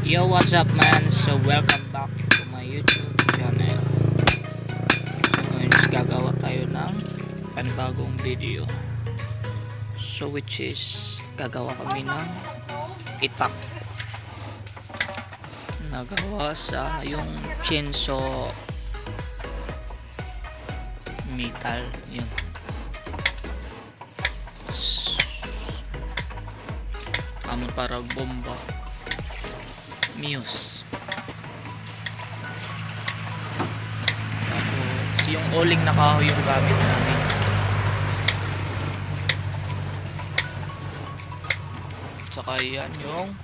Yo, what's up man? So welcome back to my YouTube channel. So ngayon is gagawa tayo ng panibagong video. So which is gagawa kami ng itak. Nagawa sa yung chainsaw metal yun. Amo para bomba Muse. Tapos yung oling na kahoy yung gamit namin. Tsaka yan yung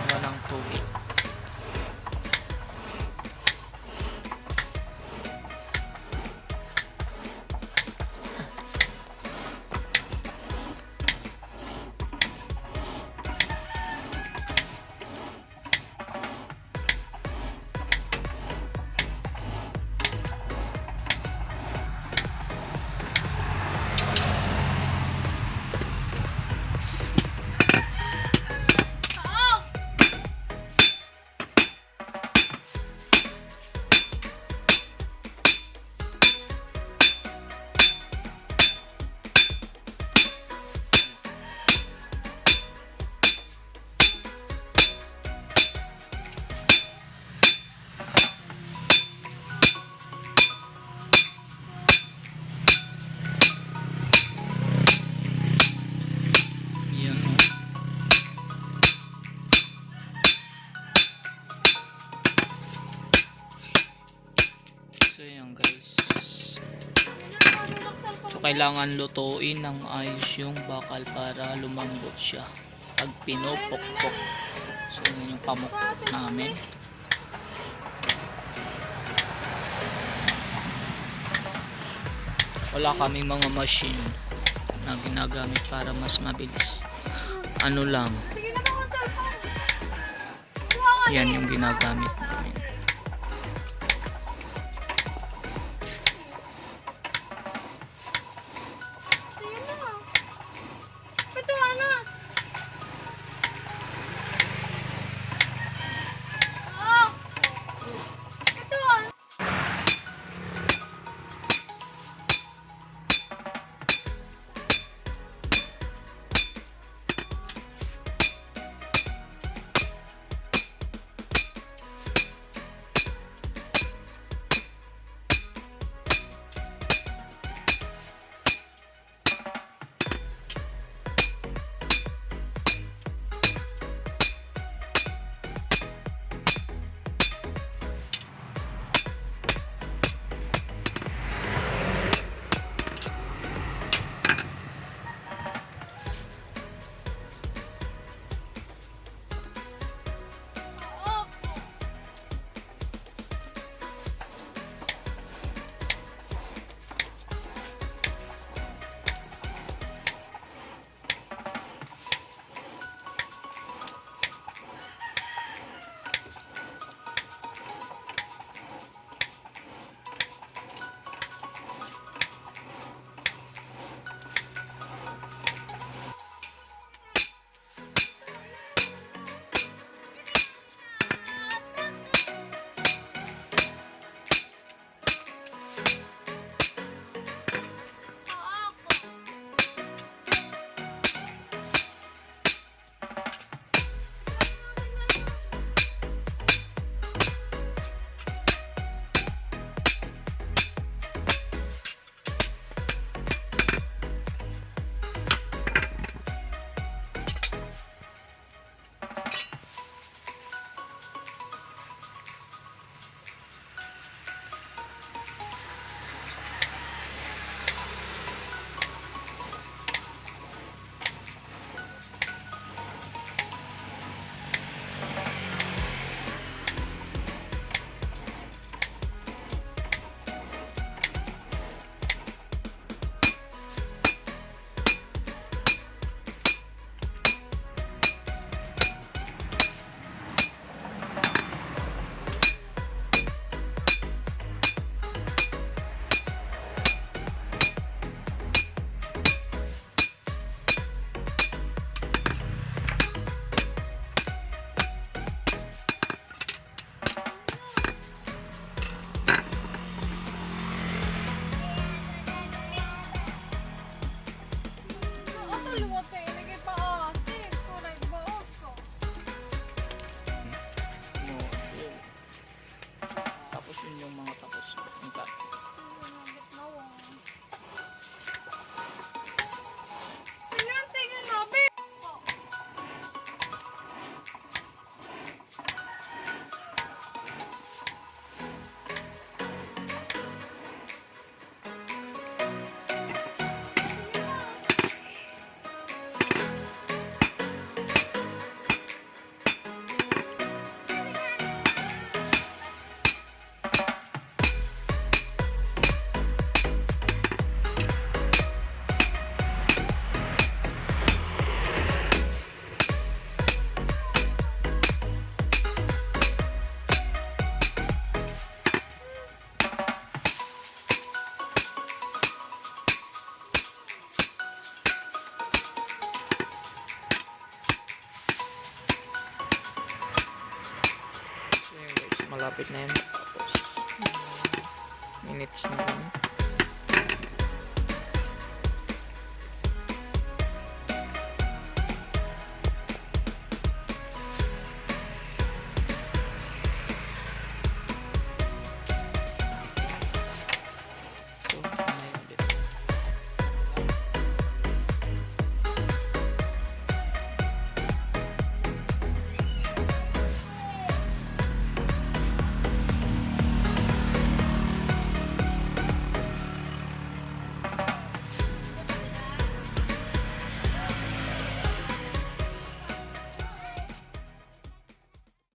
walang tubig. So yan guys, so kailangan lutuin ng ayos yung bakal para lumambot siya pag pinupokpok. So yun yung pamuk namin. Wala kami mga machine na ginagamit para mas mabilis. Ano lang, yan yung ginagamit namin. malapit na yan. Tapos minutes na lang.